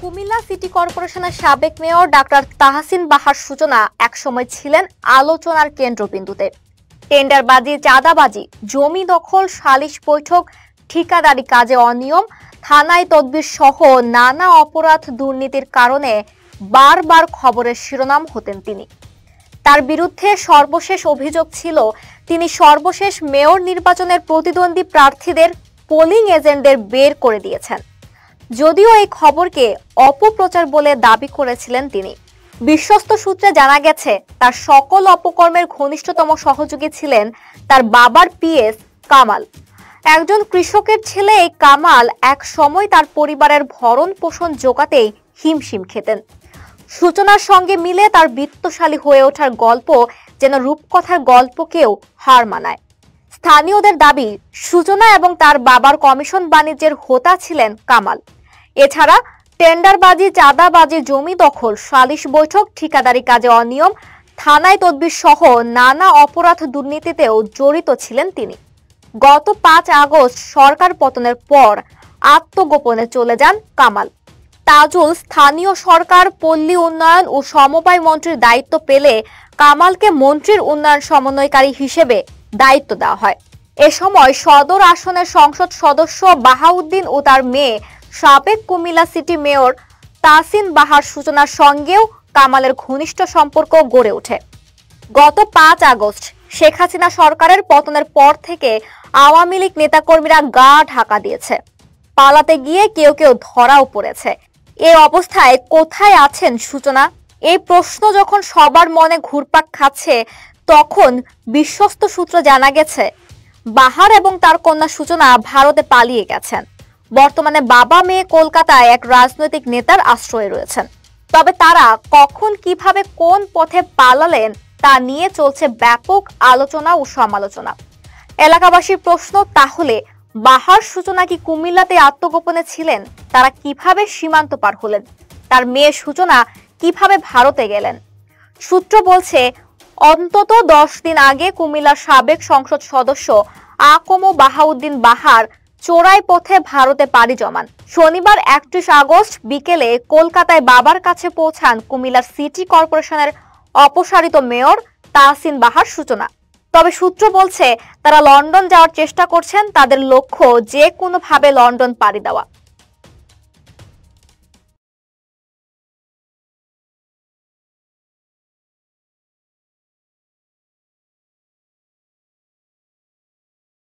Comilla city কর্পোরেশনের সাবেক mayor doctor Tahsin বাহার সূচনা একসময় ছিলেন আলোচনার কেন্দ্রবিন্দুতে। টেন্ডারবাজি, চাঁদাবাজি, জমি দখল, সালিশ বৈঠক, ঠিকাদারি কাজে অনিয়ম, থানায় তদবির সহ নানা অপরাধ দুর্নীতির কারণে বারবার খবরের শিরোনাম হতেন তিনি। তার বিরুদ্ধে সর্বশেষ অভিযোগ ছিল তিনি সর্বশেষ মেয়র নির্বাচনের প্রতিদ্বন্দ্বী প্রার্থীদের পোলিং এজেন্টদের বের করে দিয়েছেন। যদিও এই খবরকে অপপ্রচার বলে দাবি করেছিলেন তিনি। বিশ্বস্ত সূত্রে জানা গেছে তার সকল অপকর্মের ঘনিষ্ঠতম সহযোগী ছিলেন তার বাবার পিএস কামাল। একজন কৃষকের ছেলে এই কামাল এক সময় তার পরিবারের ভরণ পোষণ জোগাতেই হিমশিম খেতেন। সূচনার সঙ্গে মিলে তার বিত্তশালী হয়ে ওঠার গল্প যেন রূপকথার গল্পকেও হার মানায়। স্থানীয়দের দাবি, সূচনা এবং তার বাবার কমিশন বাণিজ্যের হোতা ছিলেন কামাল। এছাড়া টেন্ডারবাজি, চাঁদাবাজি, জমি দখল, সালিশ বৈঠক, ঠিকাদারি কাজে অনিয়ম, থানায় তদবির সহ নানা অপরাধ দুর্নীতিতেও জড়িত ছিলেন তিনি। গত 5 আগস্ট সরকার পতনের পর আত্মগোপনে চলে যান কামাল। তাজুল স্থানীয় সরকার, পল্লী উন্নয়ন ও সমবায় মন্ত্রীর দায়িত্ব পেলে কামালকে মন্ত্রীর উন্নয়ন সমন্বয়কারী হিসেবে দায়িত্ব দেওয়া হয়। এ সময় সদর আসনের সংসদ সদস্য বাহাউদ্দিন ও তার মেয়ে সাবেক কুমিল্লা সিটি মেয়র তাহসিন বাহার সূচনার সঙ্গেও কামালের ঘনিষ্ঠ সম্পর্ক গড়ে ওঠে। গত 5 আগস্ট শেখ হাসিনা সরকারের পতনের পর থেকে আওয়ামী লীগ নেতাকর্মীরা গা ঢাকা দিয়েছে। পালাতে গিয়ে কেউ কেউ ধরাও পড়েছে। এই অবস্থায় কোথায় আছেন সূচনা? এই প্রশ্ন যখন সবার মনে ঘুরপাক খাচ্ছে, তখন বিশ্বস্ত সূত্র জানা গেছে বাহার এবং তার কন্যা সূচনা ভারতে পালিয়ে গেছেন। বর্তমানে বাবা মেয়ে কলকাতায় এক রাজনৈতিক নেতার আশ্রয়ে রয়েছেন। তবে তারা কখন, কিভাবে, কোন পথে পালালেন তা নিয়ে চলছে ব্যাপক আলোচনা ও সমালোচনা। এলাকাবাসীর প্রশ্ন, তাহলে বাহার সূচনা কি কুমিল্লাতে আত্মগোপনে ছিলেন? তারা কিভাবে সীমান্ত পার হলেন? তার মেয়ে সূচনা কিভাবে ভারতে গেলেন? সূত্র বলছে, অন্তত 10 দিন আগে কুমিল্লার সাবেক সংসদ সদস্য আকম বাহাউদ্দিন বাহার চোরাই পথে ভারতে পাড়ি জমান। শনিবার 31 আগস্ট বিকেলে কলকাতায় বাবার কাছে পৌঁছান কুমিল্লার সিটি কর্পোরেশনের অপসারিত মেয়র তাহসিন বাহার সূচনা। তবে সূত্র বলছে তারা লন্ডন যাওয়ার চেষ্টা করছেন। তাদের লক্ষ্য যে কোনোভাবে লন্ডন পাড়ি দেওয়া।